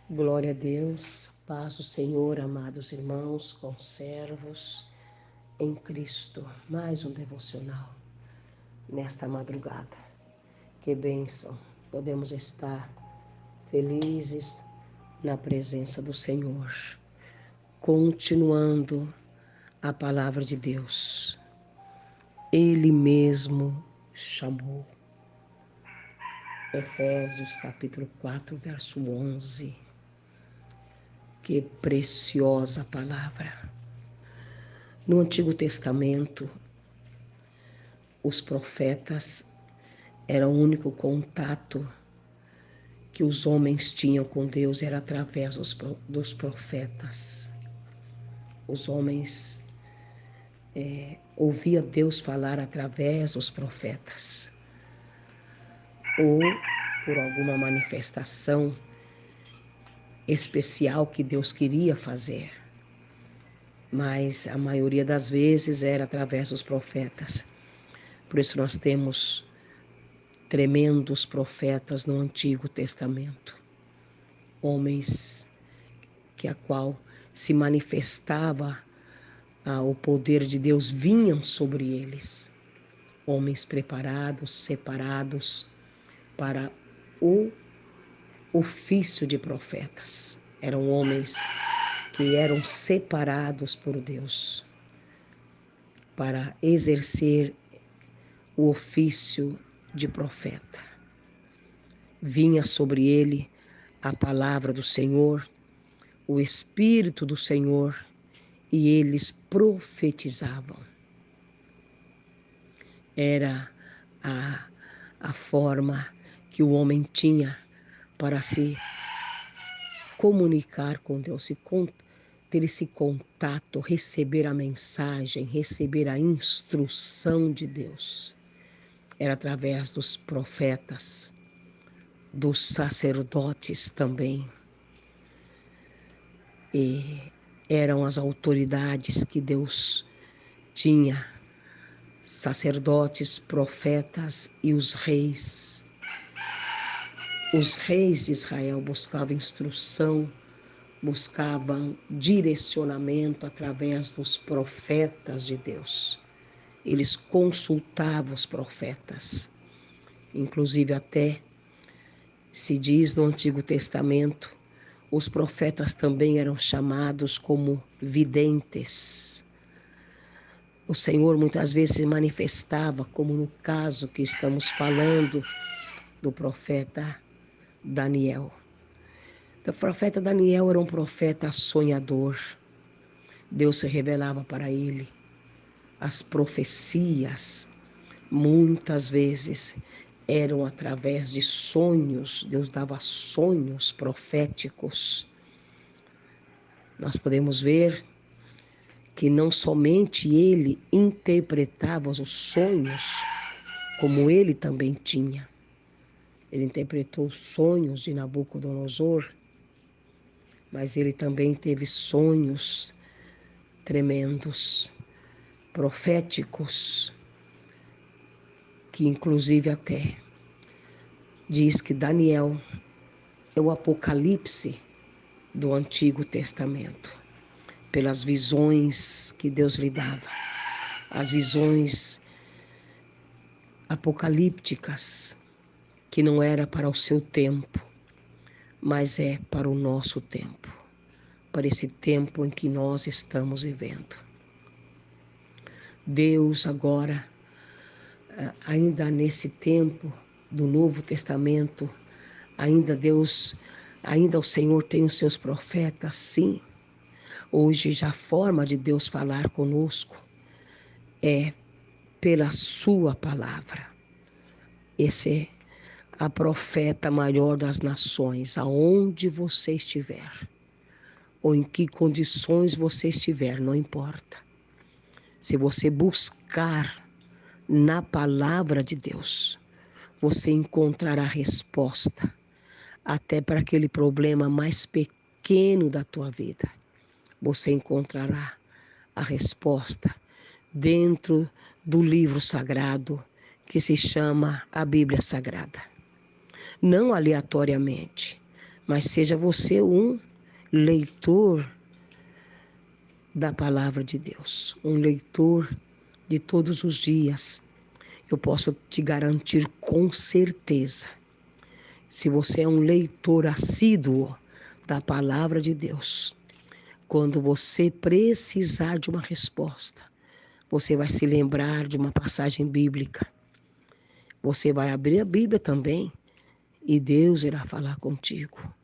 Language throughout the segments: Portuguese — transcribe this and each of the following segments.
Glória a Deus, paz do Senhor, amados irmãos, conservos em Cristo. Mais um devocional nesta madrugada. Que bênção, podemos estar felizes na presença do Senhor, continuando a palavra de Deus. Ele mesmo chamou. Efésios capítulo 4, verso 11. Que preciosa palavra. No Antigo Testamento, os profetas eram o único contato que os homens tinham com Deus, era através dos profetas. Os homens ouviam Deus falar através dos profetas, ou por alguma manifestação especial que Deus queria fazer. Mas a maioria das vezes era através dos profetas. Por isso nós temos tremendos profetas no Antigo Testamento. Homens que a qual se manifestava o poder de Deus, vinham sobre eles. Homens preparados, separados para o ofício de profetas. Eram homens que eram separados por Deus para exercer o ofício de profeta. Vinha sobre ele a palavra do Senhor, o Espírito do Senhor, e eles profetizavam. Era a forma que o homem tinha para se comunicar com Deus, ter esse contato, receber a mensagem, receber a instrução de Deus. Era através dos profetas, dos sacerdotes também. E eram as autoridades que Deus tinha, sacerdotes, profetas e os reis. Os reis de Israel buscavam instrução, buscavam direcionamento através dos profetas de Deus. Eles consultavam os profetas. Inclusive até se diz no Antigo Testamento, os profetas também eram chamados como videntes. O Senhor muitas vezes se manifestava, como no caso que estamos falando do profeta Daniel. O profeta Daniel era um profeta sonhador. Deus se revelava para ele. As profecias, muitas vezes, eram através de sonhos. Deus dava sonhos proféticos. Nós podemos ver que não somente ele interpretava os sonhos, como ele também tinha. Ele interpretou os sonhos de Nabucodonosor, mas ele também teve sonhos tremendos, proféticos, que inclusive até diz que Daniel é o Apocalipse do Antigo Testamento, pelas visões que Deus lhe dava, as visões apocalípticas, que não era para o seu tempo, mas é para o nosso tempo, para esse tempo em que nós estamos vivendo. Deus agora, ainda nesse tempo do Novo Testamento, ainda o Senhor tem os seus profetas, sim. Hoje já a forma de Deus falar conosco é pela sua palavra. Esse é a profeta maior das nações, aonde você estiver, ou em que condições você estiver, não importa. Se você buscar na palavra de Deus, você encontrará resposta até para aquele problema mais pequeno da tua vida. Você encontrará a resposta dentro do livro sagrado que se chama a Bíblia Sagrada. Não aleatoriamente, mas seja você um leitor da palavra de Deus, um leitor de todos os dias. Eu posso te garantir com certeza, se você é um leitor assíduo da palavra de Deus, quando você precisar de uma resposta, você vai se lembrar de uma passagem bíblica. Você vai abrir a Bíblia também e Deus irá falar contigo.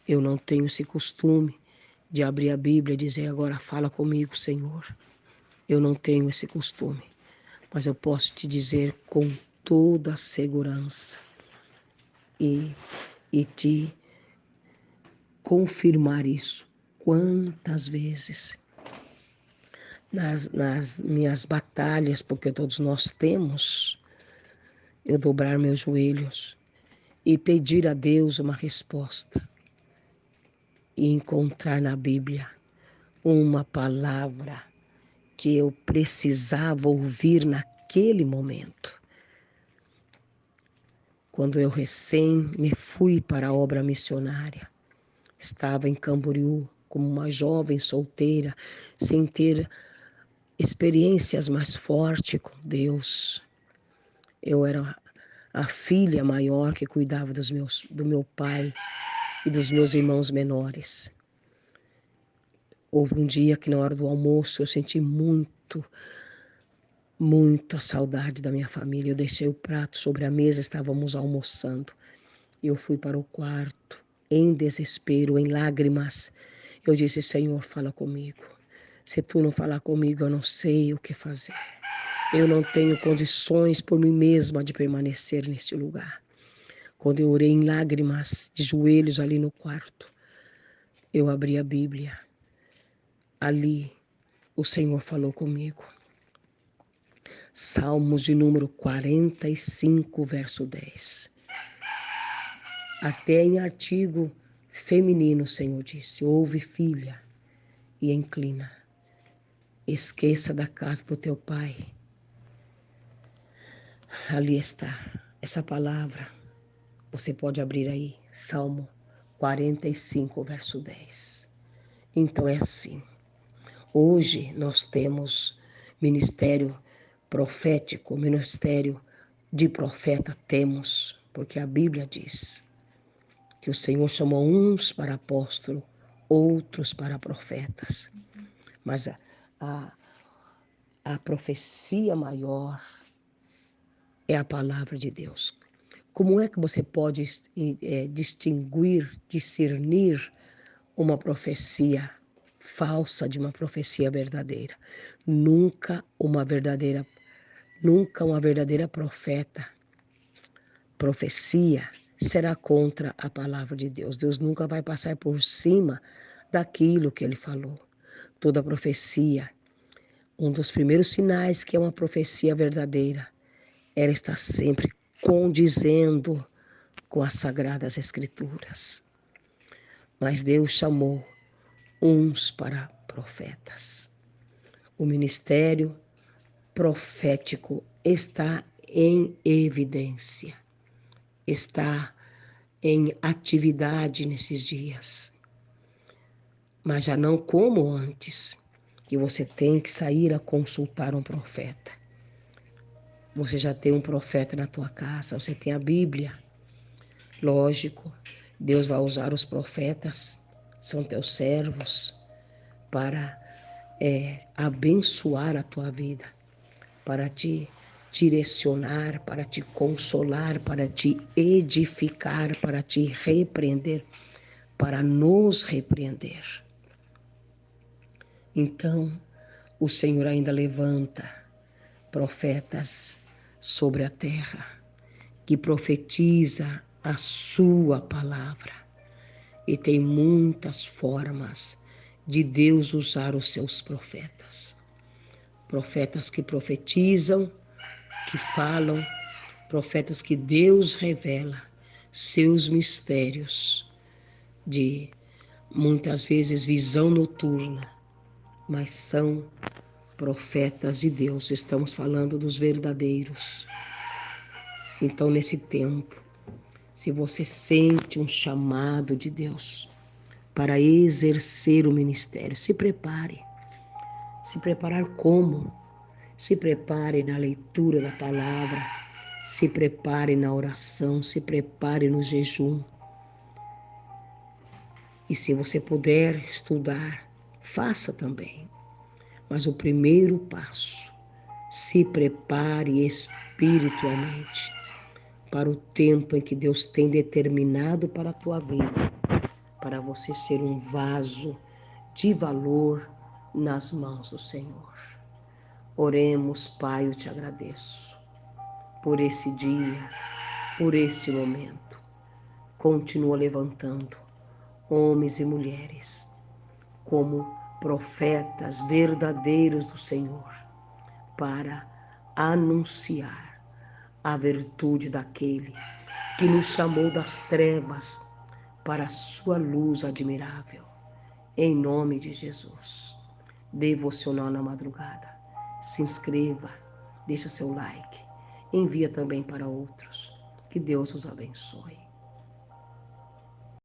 Eu não tenho esse costume de abrir a Bíblia e dizer agora fala comigo, Senhor. Eu não tenho esse costume, mas eu posso te dizer com toda a segurança e te confirmar isso. Quantas vezes nas minhas batalhas, porque todos nós temos, eu dobrar meus joelhos e pedir a Deus uma resposta e encontrar na Bíblia uma palavra que eu precisava ouvir naquele momento. Quando eu recém me fui para a obra missionária, estava em Camboriú como uma jovem solteira, sem ter experiências mais fortes com Deus. Eu era a filha maior que cuidava do meu pai e dos meus irmãos menores. Houve um dia que na hora do almoço eu senti muita saudade da minha família. Eu deixei o prato sobre a mesa, estávamos almoçando. Eu fui para o quarto, em desespero, em lágrimas. Eu disse, Senhor, fala comigo. Se tu não falar comigo, eu não sei o que fazer. Eu não tenho condições por mim mesma de permanecer neste lugar. Quando eu orei em lágrimas, de joelhos ali no quarto, eu abri a Bíblia. Ali, o Senhor falou comigo. Salmos de número 45, verso 10. Até em artigo feminino, o Senhor disse, ouve, filha, e inclina. Esqueça da casa do teu pai. Ali está, essa palavra. Você pode abrir aí, Salmo 45, verso 10. Então é assim. Hoje nós temos ministério profético, ministério de profeta temos, porque a Bíblia diz que o Senhor chamou uns para apóstolo, outros para profetas. Mas a profecia maior é a palavra de Deus. Como é que você pode discernir uma profecia falsa de uma profecia verdadeira? Nunca uma verdadeira profecia será contra a palavra de Deus. Deus nunca vai passar por cima daquilo que ele falou. Toda profecia, um dos primeiros sinais que é uma profecia verdadeira, ela está sempre condizendo com as Sagradas Escrituras. Mas Deus chamou uns para profetas. O ministério profético está em evidência, está em atividade nesses dias. Mas já não como antes, que você tem que sair a consultar um profeta. Você já tem um profeta na tua casa, você tem a Bíblia. Lógico, Deus vai usar os profetas, são teus servos, para abençoar a tua vida, para te direcionar, para te consolar, para te edificar, para te repreender, para nos repreender. Então, o Senhor ainda levanta profetas sobre a terra, que profetiza a sua palavra. E tem muitas formas de Deus usar os seus profetas. Profetas que profetizam, que falam, profetas que Deus revela seus mistérios de muitas vezes visão noturna, mas são profetas de Deus. Estamos falando dos verdadeiros. Então, nesse tempo, Se você sente um chamado de Deus para exercer o ministério, se prepare. Se preparar como? Se prepare na leitura da palavra, se prepare na oração, se prepare no jejum. E se você puder estudar, faça também. Mas o primeiro passo, se prepare espiritualmente para o tempo em que Deus tem determinado para a tua vida, para você ser um vaso de valor nas mãos do Senhor. Oremos, Pai, eu te agradeço por esse dia, por este momento. Continua levantando homens e mulheres como profetas verdadeiros do Senhor para anunciar a virtude daquele que nos chamou das trevas para a sua luz admirável. Em nome de Jesus. Devocional na madrugada. Se inscreva, deixa seu like, envia também para outros. Que Deus os abençoe.